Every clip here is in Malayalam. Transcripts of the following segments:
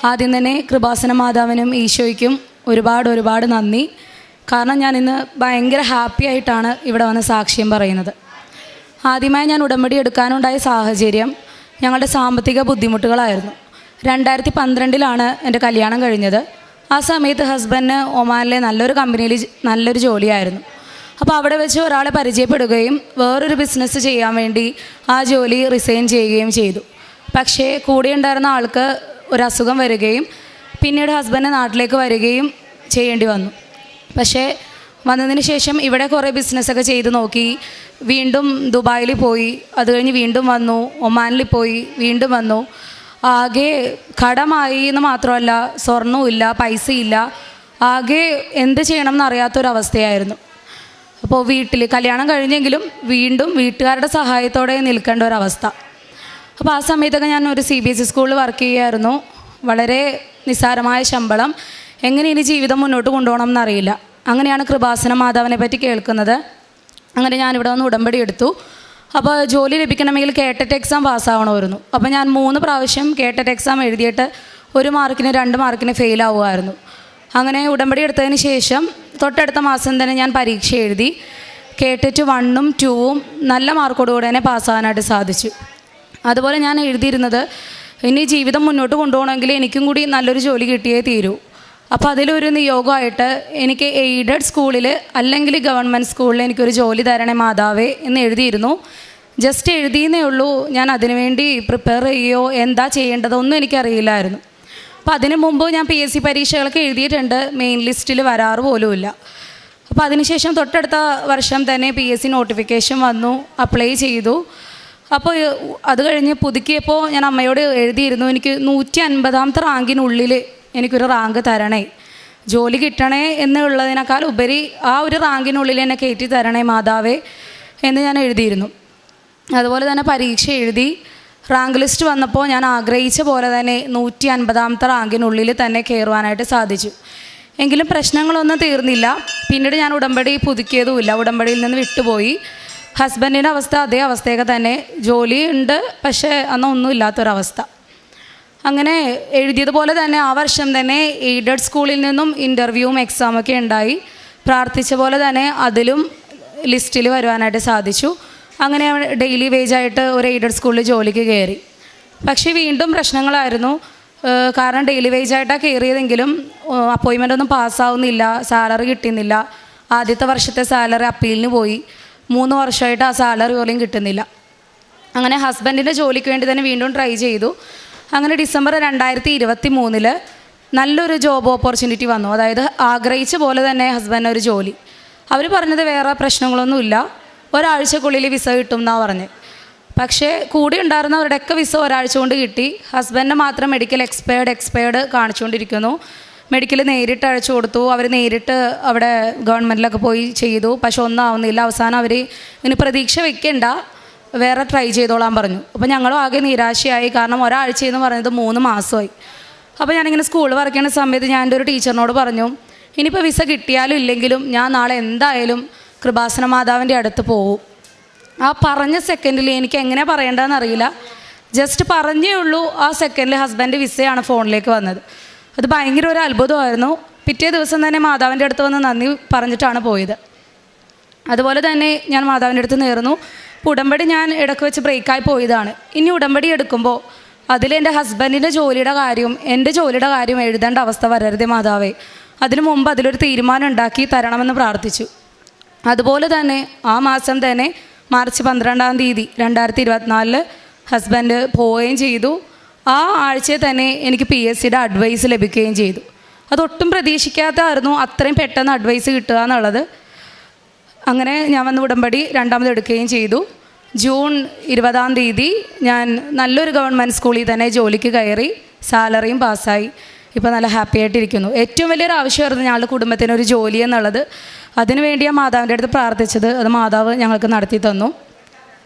ആദ്യം തന്നെ കൃപാസന മാതാവിനും ഈശോയ്ക്കും ഒരുപാട് നന്ദി. കാരണം ഞാൻ ഇന്ന് ഭയങ്കര ഹാപ്പി ആയിട്ടാണ് ഇവിടെ വന്ന് സാക്ഷ്യം പറയുന്നത്. ആദ്യമായി ഞാൻ ഉടമ്പടി എടുക്കാനുണ്ടായ സാഹചര്യം ഞങ്ങളുടെ സാമ്പത്തിക ബുദ്ധിമുട്ടുകളായിരുന്നു. 2012 എൻ്റെ കല്യാണം കഴിഞ്ഞത്. ആ സമയത്ത് ഹസ്ബൻഡിന് ഒമാനിലെ നല്ലൊരു കമ്പനിയിൽ നല്ലൊരു ജോലിയായിരുന്നു. അപ്പോൾ അവിടെ വെച്ച് ഒരാളെ പരിചയപ്പെടുകയും വേറൊരു ബിസിനസ് ചെയ്യാൻ വേണ്ടി ആ ജോലി റിസൈൻ ചെയ്യുകയും ചെയ്തു. പക്ഷേ കൂടെ ഉണ്ടായിരുന്ന ആൾക്ക് ഒരു അസുഖം വരികയും പിന്നീട് ഹസ്ബൻഡ് നാട്ടിലേക്ക് വരികയും ചെയ്യേണ്ടി വന്നു. പക്ഷേ വന്നതിന് ശേഷം ഇവിടെ കുറേ ബിസിനസ്സൊക്കെ ചെയ്ത് നോക്കി. വീണ്ടും ദുബായിൽ പോയി, അത് കഴിഞ്ഞ് വീണ്ടും വന്നു, ഒമാനിൽ പോയി, വീണ്ടും വന്നു. ആകെ കടമായി എന്ന് മാത്രമല്ല, സ്വർണ്ണമില്ല, പൈസയില്ല, ആകെ എന്ത് ചെയ്യണം എന്നറിയാത്തൊരവസ്ഥയായിരുന്നു. അപ്പോൾ വീട്ടിൽ കല്യാണം കഴിഞ്ഞെങ്കിലും വീണ്ടും വീട്ടുകാരുടെ സഹായത്തോടെ നിൽക്കേണ്ട ഒരവസ്ഥ. അപ്പോൾ ആ സമയത്തൊക്കെ ഞാൻ ഒരു CBSE സ്കൂളിൽ വർക്ക് ചെയ്യുമായിരുന്നു. വളരെ നിസ്സാരമായ ശമ്പളം. എങ്ങനെ ഇനി ജീവിതം മുന്നോട്ട് കൊണ്ടുപോകണം എന്നറിയില്ല. അങ്ങനെയാണ് കൃപാസന മാതാവിനെ പറ്റി കേൾക്കുന്നത്. അങ്ങനെ ഞാനിവിടെ വന്ന് ഉടമ്പടി എടുത്തു. അപ്പോൾ ജോലി ലഭിക്കണമെങ്കിൽ കേട്ടറ്റ് എക്സാം പാസ്സാവണമായിരുന്നു. അപ്പോൾ ഞാൻ 3 പ്രാവശ്യം കേട്ടറ്റ് എക്സാം എഴുതിയിട്ട് 1 മാർക്കിന് 2 മാർക്കിന് ഫെയിലാവുമായിരുന്നു. അങ്ങനെ ഉടമ്പടി എടുത്തതിന് ശേഷം തൊട്ടടുത്ത മാസം തന്നെ ഞാൻ പരീക്ഷ എഴുതി. കേട്ടറ്റ് 1ഉം 2ഉം നല്ല മാർക്കോടുകൂടി തന്നെ പാസ്സാകാനായിട്ട് സാധിച്ചു. അതുപോലെ ഞാൻ എഴുതിയിരുന്നത് ഇനി ജീവിതം മുന്നോട്ട് കൊണ്ടുപോകണമെങ്കിൽ എനിക്കും കൂടി നല്ലൊരു ജോലി കിട്ടിയേ തീരൂ. അപ്പോൾ അതിലൊരു നിയോഗമായിട്ട് എനിക്ക് എയ്ഡഡ് സ്കൂളിൽ അല്ലെങ്കിൽ ഗവൺമെൻറ് സ്കൂളിൽ എനിക്കൊരു ജോലി തരണേ മാതാവേ എന്ന് എഴുതിയിരുന്നു. ജസ്റ്റ് എഴുതിയെന്നേ ഉള്ളൂ. ഞാൻ അതിനുവേണ്ടി പ്രിപ്പയർ ചെയ്യുകയോ എന്താ ചെയ്യേണ്ടതൊന്നും എനിക്കറിയില്ലായിരുന്നു. അപ്പോൾ അതിന് മുമ്പ് ഞാൻ PSC പരീക്ഷകളൊക്കെ എഴുതിയിട്ടുണ്ട്. മെയിൻ ലിസ്റ്റിൽ വരാറ് പോലുമില്ല. അപ്പോൾ അതിനുശേഷം തൊട്ടടുത്ത വർഷം തന്നെ PSC നോട്ടിഫിക്കേഷൻ വന്നു, അപ്ലൈ ചെയ്തു. അപ്പോൾ അത് കഴിഞ്ഞ് പുതുക്കിയപ്പോൾ ഞാൻ അമ്മയോട് എഴുതിയിരുന്നു, എനിക്ക് 150ാമത്തെ റാങ്കിനുള്ളിൽ എനിക്കൊരു റാങ്ക് തരണേ, ജോലി കിട്ടണേ എന്നുള്ളതിനേക്കാൾ ഉപരി ആ ഒരു റാങ്കിനുള്ളിൽ എന്നെ കയറ്റി തരണേ മാതാവേ എന്ന് ഞാൻ എഴുതിയിരുന്നു. അതുപോലെ തന്നെ പരീക്ഷ എഴുതി. റാങ്ക് ലിസ്റ്റ് വന്നപ്പോൾ ഞാൻ ആഗ്രഹിച്ച പോലെ തന്നെ 150ാമത്തെ റാങ്കിനുള്ളിൽ തന്നെ കയറുവാനായിട്ട് സാധിച്ചു. എങ്കിലും പ്രശ്നങ്ങളൊന്നും തീർന്നില്ല. പിന്നീട് ഞാൻ ഉടമ്പടി പുതുക്കിയതുമില്ല, ഉടമ്പടിയിൽ നിന്ന് വിട്ടുപോയി. ഹസ്ബൻഡിൻ്റെ അവസ്ഥ അതേ അവസ്ഥയൊക്കെ തന്നെ, ജോലി ഉണ്ട് പക്ഷേ അന്നൊന്നും ഇല്ലാത്തൊരവസ്ഥ. അങ്ങനെ എഴുതിയതുപോലെ തന്നെ ആ വർഷം തന്നെ എയ്ഡഡ് സ്കൂളിൽ നിന്നും ഇൻ്റർവ്യൂവും എക്സാമൊക്കെ ഉണ്ടായി. പ്രാർത്ഥിച്ച പോലെ തന്നെ അതിലും ലിസ്റ്റിൽ വരുവാനായിട്ട് സാധിച്ചു. അങ്ങനെ ഡെയിലി വേജായിട്ട് ഒരു എയ്ഡഡ് സ്കൂളിൽ ജോലിക്ക് കയറി. പക്ഷേ വീണ്ടും പ്രശ്നങ്ങളായിരുന്നു. കാരണം ഡെയിലി വേജായിട്ടാണ് കയറിയതെങ്കിലും അപ്പോയിൻമെൻ്റ് ഒന്നും പാസ്സാവുന്നില്ല, സാലറി കിട്ടുന്നില്ല. ആദ്യത്തെ വർഷത്തെ സാലറി അപ്പീലിന് പോയി. 3 വർഷമായിട്ട് ആ സാലറി പോലും കിട്ടുന്നില്ല. അങ്ങനെ ഹസ്ബൻഡിൻ്റെ ജോലിക്ക് വേണ്ടി തന്നെ വീണ്ടും ട്രൈ ചെയ്തു. അങ്ങനെ ഡിസംബർ 2023 നല്ലൊരു ജോബ് ഓപ്പർച്യൂണിറ്റി വന്നു. അതായത് ആഗ്രഹിച്ച പോലെ തന്നെ ഹസ്ബൻഡിന് ഒരു ജോലി. അവർ പറഞ്ഞത് വേറെ പ്രശ്നങ്ങളൊന്നുമില്ല, ഒരാഴ്ചക്കുള്ളിൽ വിസ കിട്ടും എന്നാണ് പറഞ്ഞത്. പക്ഷേ കൂടെ ഉണ്ടായിരുന്നവരുടെയൊക്കെ വിസ ഒരാഴ്ച കൊണ്ട് കിട്ടി. ഹസ്ബൻഡിന് മാത്രം മെഡിക്കൽ എക്സ്പയർഡ് കാണിച്ചുകൊണ്ടിരിക്കുന്നു. മെഡിക്കൽ നേരിട്ട് അയച്ചു കൊടുത്തു. അവർ നേരിട്ട് അവിടെ ഗവൺമെൻറ്റിലൊക്കെ പോയി ചെയ്തു. പക്ഷെ ഒന്നും ആവുന്നില്ല. അവസാനം അവർ ഇനി പ്രതീക്ഷ വെക്കണ്ട, വേറെ ട്രൈ ചെയ്തോളാൻ പറഞ്ഞു. അപ്പോൾ ഞങ്ങളും ആകെ നിരാശയായി. കാരണം ഒരാഴ്ചയെന്ന് പറയുന്നത് 3 മാസമായി. അപ്പോൾ ഞാനിങ്ങനെ സ്കൂളിൽ വർക്ക് ചെയ്യുന്ന സമയത്ത് ഞാൻ എൻ്റെ ഒരു ടീച്ചറിനോട് പറഞ്ഞു, ഇനിയിപ്പോൾ വിസ കിട്ടിയാലും ഇല്ലെങ്കിലും ഞാൻ നാളെ എന്തായാലും കൃപാസന മാതാവിൻ്റെ അടുത്ത് പോകും. ആ പറഞ്ഞ സെക്കൻഡിൽ എനിക്ക് എങ്ങനെ പറയേണ്ടതെന്ന് അറിയില്ല, ജസ്റ്റ് പറഞ്ഞേ ഉള്ളൂ. ആ സെക്കൻഡിൽ ഹസ്ബൻഡ് വിസയാണ് ഫോണിലേക്ക് വന്നത്. അത് ഭയങ്കര ഒരു അത്ഭുതമായിരുന്നു. പിറ്റേ ദിവസം തന്നെ മാതാവിൻ്റെ അടുത്ത് വന്ന് നന്ദി പറഞ്ഞിട്ടാണ് പോയത്. അതുപോലെ തന്നെ ഞാൻ മാതാവിൻ്റെ അടുത്ത് നേർന്നു. ഉടമ്പടി ഞാൻ ഇടയ്ക്ക് വെച്ച് ബ്രേക്കായി പോയതാണ്. ഇനി ഉടമ്പടി എടുക്കുമ്പോൾ അതിലെൻ്റെ ഹസ്ബൻഡിൻ്റെ ജോലിയുടെ കാര്യവും എൻ്റെ ജോലിയുടെ കാര്യവും എഴുതേണ്ട അവസ്ഥ വരരുതേ മാതാവേ. അതിനു മുമ്പ് അതിലൊരു തീരുമാനം ഉണ്ടാക്കി തരണമെന്ന് പ്രാർത്ഥിച്ചു. അതുപോലെ തന്നെ ആ മാസം തന്നെ മാർച്ച് 12-ാം തീയതി 2024 ഹസ്ബൻഡ് പോവുകയും ചെയ്തു. ആ ആഴ്ചയിൽ തന്നെ എനിക്ക് PSCയുടെ അഡ്വൈസ് ലഭിക്കുകയും ചെയ്തു. അതൊട്ടും പ്രതീക്ഷിക്കാത്തതായിരുന്നു അത്രയും പെട്ടെന്ന് അഡ്വൈസ് കിട്ടുക എന്നുള്ളത്. അങ്ങനെ ഞാൻ വന്ന് ഉടമ്പടി 2ാമത് എടുക്കുകയും ചെയ്തു. ജൂൺ 20-ാം തീയതി ഞാൻ നല്ലൊരു ഗവൺമെൻറ് സ്കൂളിൽ തന്നെ ജോലിക്ക് കയറി. സാലറിയും പാസ്സായി. ഇപ്പോൾ നല്ല ഹാപ്പി ആയിട്ടിരിക്കുന്നു. ഏറ്റവും വലിയൊരു ആവശ്യമായിരുന്നു ഞങ്ങളുടെ കുടുംബത്തിനൊരു ജോലി എന്നുള്ളത്. അതിനുവേണ്ടിയാണ് മാതാവിൻ്റെ അടുത്ത് പ്രാർത്ഥിച്ചത്. അത് മാതാവ് ഞങ്ങൾക്ക് നടത്തി തന്നു.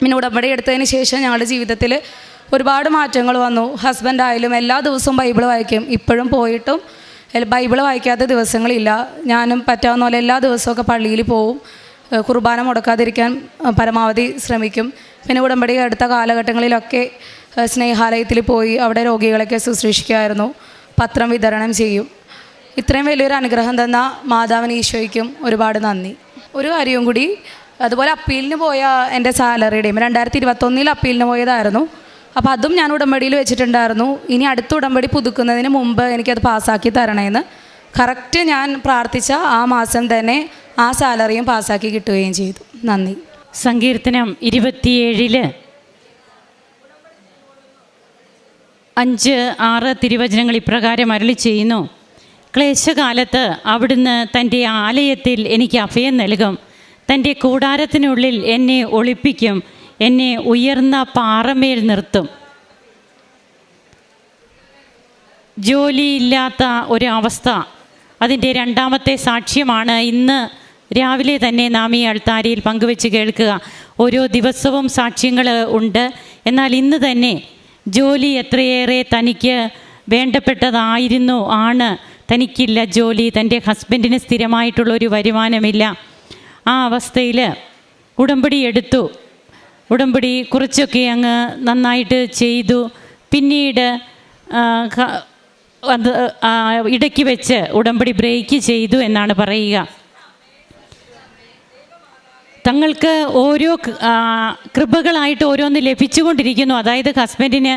പിന്നെ ഉടമ്പടി എടുത്തതിന് ശേഷം ഞങ്ങളുടെ ജീവിതത്തിൽ ഒരുപാട് മാറ്റങ്ങൾ വന്നു. ഹസ്ബൻഡായാലും എല്ലാ ദിവസവും ബൈബിൾ വായിക്കും. ഇപ്പോഴും പോയിട്ടും ബൈബിൾ വായിക്കാത്ത ദിവസങ്ങളില്ല. ഞാനും പറ്റാവുന്ന പോലെ എല്ലാ ദിവസമൊക്കെ പള്ളിയിൽ പോവും. കുർബാന മുടക്കാതിരിക്കാൻ പരമാവധി ശ്രമിക്കും. പിന്നെ ഉടമ്പടി അടുത്ത കാലഘട്ടങ്ങളിലൊക്കെ സ്നേഹാലയത്തിൽ പോയി അവിടെ രോഗികളൊക്കെ ശുശ്രൂഷിക്കുമായിരുന്നു. പത്രം വിതരണം ചെയ്യും. ഇത്രയും വലിയൊരു അനുഗ്രഹം തന്ന മാതാവിന് ഈശോയ്ക്കും ഒരുപാട് നന്ദി. ഒരു കാര്യവും കൂടി, അതുപോലെ അപ്പീലിന് പോയ എൻ്റെ സാലറിയുടെയും 2021 അപ്പീലിന് പോയതായിരുന്നു. അപ്പോൾ അതും ഞാൻ ഉടമ്പടിയിൽ വെച്ചിട്ടുണ്ടായിരുന്നു. ഇനി അടുത്ത ഉടമ്പടി പുതുക്കുന്നതിന് മുമ്പ് എനിക്കത് പാസ്സാക്കി തരണേന്ന്. കറക്റ്റ് ഞാൻ പ്രാർത്ഥിച്ച ആ മാസം തന്നെ ആ സാലറിയും പാസ്സാക്കി കിട്ടുകയും ചെയ്തു. നന്ദി. സങ്കീർത്തനം 27 5-6 തിരുവചനങ്ങൾ ഇപ്രകാരം അരുളി ചെയ്യുന്നു: ക്ലേശകാലത്ത് അവിടുന്ന് തൻ്റെ ആലയത്തിൽ എനിക്ക് അഭയം നൽകും. തൻ്റെ കൂടാരത്തിനുള്ളിൽ എന്നെ ഒളിപ്പിക്കും. എന്നെ ഉയർന്ന പാറമേൽ നിർത്തും. ജോലിയില്ലാത്ത ഒരവസ്ഥ, അതിൻ്റെ രണ്ടാമത്തെ സാക്ഷ്യമാണ് ഇന്ന് രാവിലെ തന്നെ നാം ഈ അൾത്താരയിൽ പങ്കുവെച്ച് കേൾക്കുക. ഓരോ ദിവസവും സാക്ഷ്യങ്ങൾ ഉണ്ട്. എന്നാൽ ഇന്ന് തന്നെ ജോലി എത്രയേറെ തനിക്ക് വേണ്ടപ്പെട്ടതായിരുന്നു തനിക്കില്ല ജോലി. തൻ്റെ ഹസ്ബൻഡിന് സ്ഥിരമായിട്ടുള്ളൊരു വരുമാനമില്ല. ആ അവസ്ഥയിൽ ഉടമ്പടി എടുത്തു. ഉടമ്പടി കുറച്ചൊക്കെ അങ്ങ് നന്നായിട്ട് ചെയ്തു. പിന്നീട് അത് ഇടയ്ക്ക് വെച്ച് ഉടമ്പടി ബ്രേക്ക് ചെയ്തു എന്നാണ് പറയുക. തങ്ങൾക്ക് ഓരോ കൃപകളായിട്ട് ഓരോന്ന് ലഭിച്ചുകൊണ്ടിരിക്കുന്നു. അതായത് ഹസ്ബൻഡിന്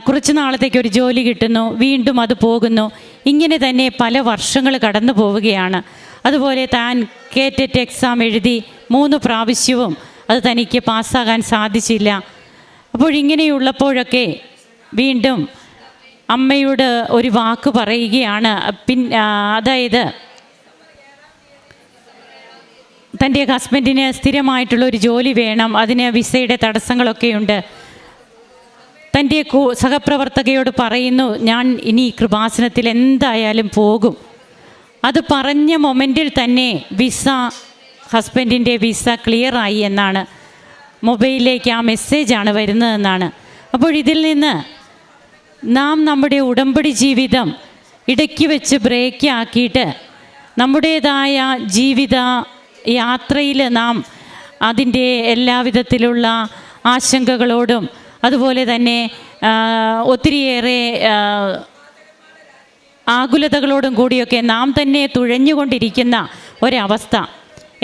കുറച്ച് നാളത്തേക്ക് ഒരു ജോലി കിട്ടുന്നു, വീണ്ടും അത് പോകുന്നു. ഇങ്ങനെ തന്നെ പല വർഷങ്ങൾ കടന്നു പോവുകയാണ്. അതുപോലെ താൻ കേറ്ററ്റ് എക്സാം എഴുതി 3 പ്രാവശ്യവും അത് തനിക്ക് പാസ്സാകാൻ സാധിച്ചില്ല. അപ്പോഴിങ്ങനെയുള്ളപ്പോഴൊക്കെ വീണ്ടും അമ്മയോട് ഒരു വാക്ക് പറയുകയാണ്. അതായത് തൻ്റെ ഹസ്ബൻഡിന് സ്ഥിരമായിട്ടുള്ളൊരു ജോലി വേണം, അതിന് വിസയുടെ തടസ്സങ്ങളൊക്കെയുണ്ട്. തൻ്റെ സഹപ്രവർത്തകയോട് പറയുന്നു, ഞാൻ ഇനി കൃപാസനത്തിൽ എന്തായാലും പോകും. അത് പറഞ്ഞ മൊമെൻറ്റിൽ തന്നെ ഹസ്ബൻഡിൻ്റെ വിസ ക്ലിയറായി എന്നാണ് മൊബൈലിലേക്ക് ആ മെസ്സേജാണ് വരുന്നതെന്നാണ്. അപ്പോൾ ഇതിൽ നിന്ന് നാം നമ്മുടെ ഉടമ്പടി ജീവിതം ഇടയ്ക്ക് വെച്ച് ബ്രേക്ക് ആക്കിയിട്ട് നമ്മുടേതായ ജീവിത യാത്രയിൽ നാം അതിൻ്റെ എല്ലാവിധത്തിലുള്ള ആശങ്കകളോടും അതുപോലെ തന്നെ ഒത്തിരിയേറെ ആകുലതകളോടും കൂടിയൊക്കെ നാം തന്നെ തുഴഞ്ഞുകൊണ്ടിരിക്കുന്ന ഒരവസ്ഥ.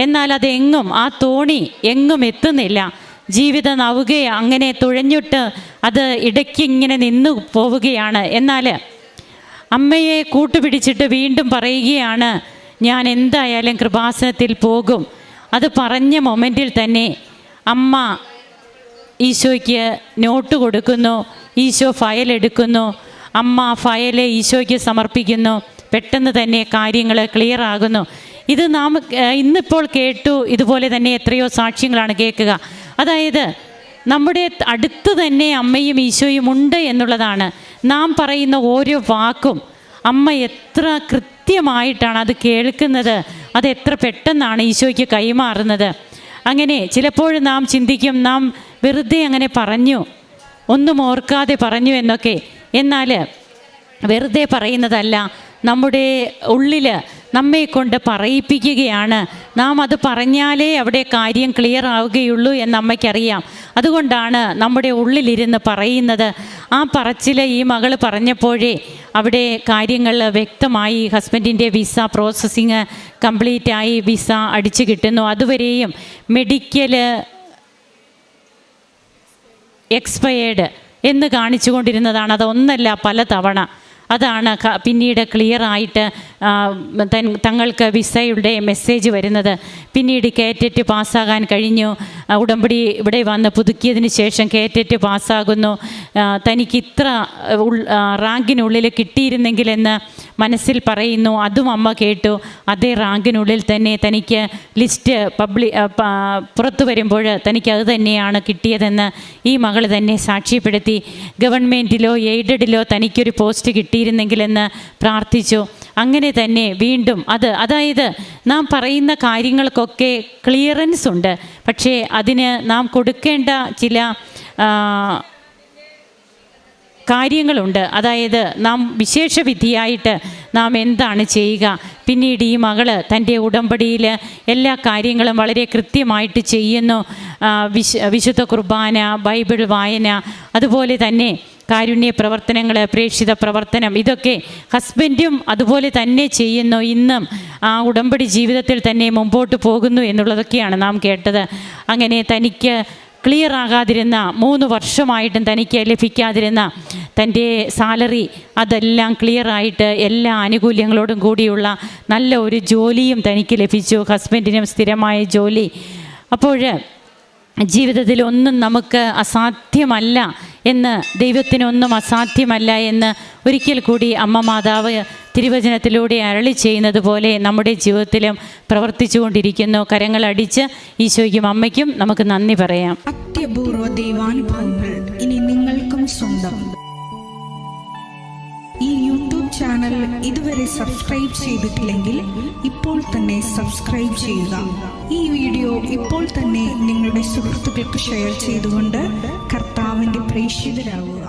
എന്നാൽ അതെങ്ങും, ആ തോണി എങ്ങും എത്തുന്നില്ല. ജീവിത നൗക അങ്ങനെ തുഴഞ്ഞിട്ട് അത് ഇടയ്ക്ക് ഇങ്ങനെ നിന്നു പോവുകയാണ്. എന്നാൽ അമ്മയെ കൂട്ടുപിടിച്ചിട്ട് വീണ്ടും പറയുകയാണ്, ഞാൻ എന്തായാലും കൃപാസനത്തിൽ പോകും. അത് പറഞ്ഞ മൊമെൻറ്റിൽ തന്നെ അമ്മ ഈശോയ്ക്ക് നോട്ട് കൊടുക്കുന്നു. ഈശോ ഫയൽ എടുക്കുന്നു. അമ്മ ഫയൽ ഈശോയ്ക്ക് സമർപ്പിക്കുന്നു. പെട്ടെന്ന് തന്നെ കാര്യങ്ങൾ ക്ലിയർ ആകുന്നു. ഇത് നാം ഇന്നിപ്പോൾ കേട്ടു. ഇതുപോലെ തന്നെ എത്രയോ സാക്ഷ്യങ്ങളാണ് കേൾക്കുക. അതായത് നമ്മുടെ അടുത്ത് തന്നെ അമ്മയും ഈശോയും ഉണ്ട് എന്നുള്ളതാണ്. നാം പറയുന്ന ഓരോ വാക്കും അമ്മ എത്ര കൃത്യമായിട്ടാണ് അത് കേൾക്കുന്നത്, അത് എത്ര പെട്ടെന്നാണ് ഈശോയ്ക്ക് കൈമാറുന്നത്. അങ്ങനെ ചിലപ്പോൾ നാം ചിന്തിക്കും, നാം വെറുതെ അങ്ങനെ പറഞ്ഞു, ഒന്നും ഓർക്കാതെ പറഞ്ഞു എന്നൊക്കെ. എന്നാൽ വെറുതെ പറയുന്നതല്ല, നമ്മുടെ ഉള്ളിൽ നമ്മെ കൊണ്ട് പറയിപ്പിക്കുകയാണ്. നാം അത് പറഞ്ഞാലേ അവിടെ കാര്യം ക്ലിയർ ആവുകയുള്ളൂ എന്ന് അമ്മയ്ക്കറിയാം. അതുകൊണ്ടാണ് നമ്മുടെ ഉള്ളിലിരുന്ന് പറയുന്നത്. ആ പറച്ചിൽ ഈ മകൾ പറഞ്ഞപ്പോഴേ അവിടെ കാര്യങ്ങൾ വ്യക്തമായി. ഹസ്ബൻഡിൻ്റെ വിസ പ്രോസസ്സിങ് കംപ്ലീറ്റായി, വിസ അടിച്ചു കിട്ടുന്നു. അതുവരെയും മെഡിക്കൽ എക്സ്പയേർഡ് എന്ന് കാണിച്ചുകൊണ്ടിരുന്നതാണ്. അതൊന്നല്ല, പല തവണ. അതാണ് പിന്നീട് ക്ലിയറായിട്ട് തങ്ങൾക്ക് വിസയുടെ മെസ്സേജ് വരുന്നത്. പിന്നീട് കേറ്ററ്റ് പാസ്സാകാൻ കഴിഞ്ഞു. ഉടമ്പടി ഇവിടെ വന്ന് പുതുക്കിയതിന് ശേഷം കേറ്ററ്റ് പാസ്സാകുന്നു. തനിക്ക് ഇത്ര റാങ്കിനുള്ളിൽ കിട്ടിയിരുന്നെങ്കിലെന്ന് മനസ്സിൽ പറയുന്നു. അതും അമ്മ കേട്ടു. അതേ റാങ്കിനുള്ളിൽ തന്നെ തനിക്ക് ലിസ്റ്റ് പുറത്തു വരുമ്പോൾ തനിക്കത് തന്നെയാണ് കിട്ടിയതെന്ന് ഈ മകൾ തന്നെ സാക്ഷ്യപ്പെടുത്തി. ഗവൺമെൻറ്റിലോ എയ്ഡഡിലോ തനിക്കൊരു പോസ്റ്റ് കിട്ടിയിരുന്നെങ്കിലെന്ന് പ്രാർത്ഥിച്ചു. അങ്ങനെ തന്നെ വീണ്ടും അതായത് നാം പറയുന്ന കാര്യങ്ങൾക്കൊക്കെ ക്ലിയറൻസ് ഉണ്ട്. പക്ഷേ അതിന് നാം കൊടുക്കേണ്ട ചില കാര്യങ്ങളുണ്ട്. അതായത് നാം വിശേഷവിധിയായിട്ട് നാം എന്താണ് ചെയ്യുക. പിന്നീട് ഈ മകള് തൻ്റെ ഉടമ്പടിയിൽ എല്ലാ കാര്യങ്ങളും വളരെ കൃത്യമായിട്ട് ചെയ്യുന്നു. വിശുദ്ധ കുർബാന, ബൈബിൾ വായന, അതുപോലെ തന്നെ കാരുണ്യ പ്രവർത്തനങ്ങൾ, പ്രേക്ഷിത പ്രവർത്തനം, ഇതൊക്കെ ഹസ്ബൻഡും അതുപോലെ തന്നെ ചെയ്യുന്നു. ഇന്നും ആ ഉടമ്പടി ജീവിതത്തിൽ തന്നെ മുമ്പോട്ട് പോകുന്നു എന്നുള്ളതൊക്കെയാണ് നാം കേട്ടത്. അങ്ങനെ തനിക്ക് ക്ലിയർ ആകാതിരുന്ന 3 വർഷമായിട്ടും തനിക്ക് ലഭിക്കാതിരുന്ന തൻ്റെ സാലറി അതെല്ലാം ക്ലിയറായിട്ട് എല്ലാ ആനുകൂല്യങ്ങളോടും കൂടിയുള്ള നല്ല ഒരു ജോലിയും തനിക്ക് ലഭിച്ചു. ഹസ്ബൻഡിനും സ്ഥിരമായ ജോലി. അപ്പോൾ ജീവിതത്തിൽ ഒന്നും നമുക്ക് അസാധ്യമല്ല എന്ന്, ദൈവത്തിനൊന്നും അസാധ്യമല്ല എന്ന് ഒരിക്കൽ കൂടി അമ്മ മാതാവ് തിരുവചനത്തിലൂടെ അരുളി ചെയ്യുന്നത് പോലെ നമ്മുടെ ജീവിതത്തിലും പ്രവർത്തിച്ചു കൊണ്ടിരിക്കുന്നു. കരങ്ങളടിച്ച് ഈശോയ്ക്കും അമ്മയ്ക്കും നമുക്ക് നന്ദി പറയാം. അത്യപൂർവ ദൈവാനുഭവങ്ങൾ ഇനി നിങ്ങൾക്കും സ്വന്തം. ഈ യൂട്യൂബ് ചാനൽ ഇതുവരെ സബ്സ്ക്രൈബ് ചെയ്തിട്ടില്ലെങ്കിൽ ഇപ്പോൾ തന്നെ സബ്സ്ക്രൈബ് ചെയ്യുക. ഈ വീഡിയോ ഇപ്പോൾ തന്നെ നിങ്ങളുടെ സുഹൃത്തുക്കൾക്ക് ഷെയർ ചെയ്തുകൊണ്ട് കർത്താവിൻ്റെ പ്രേക്ഷിതരാകുക.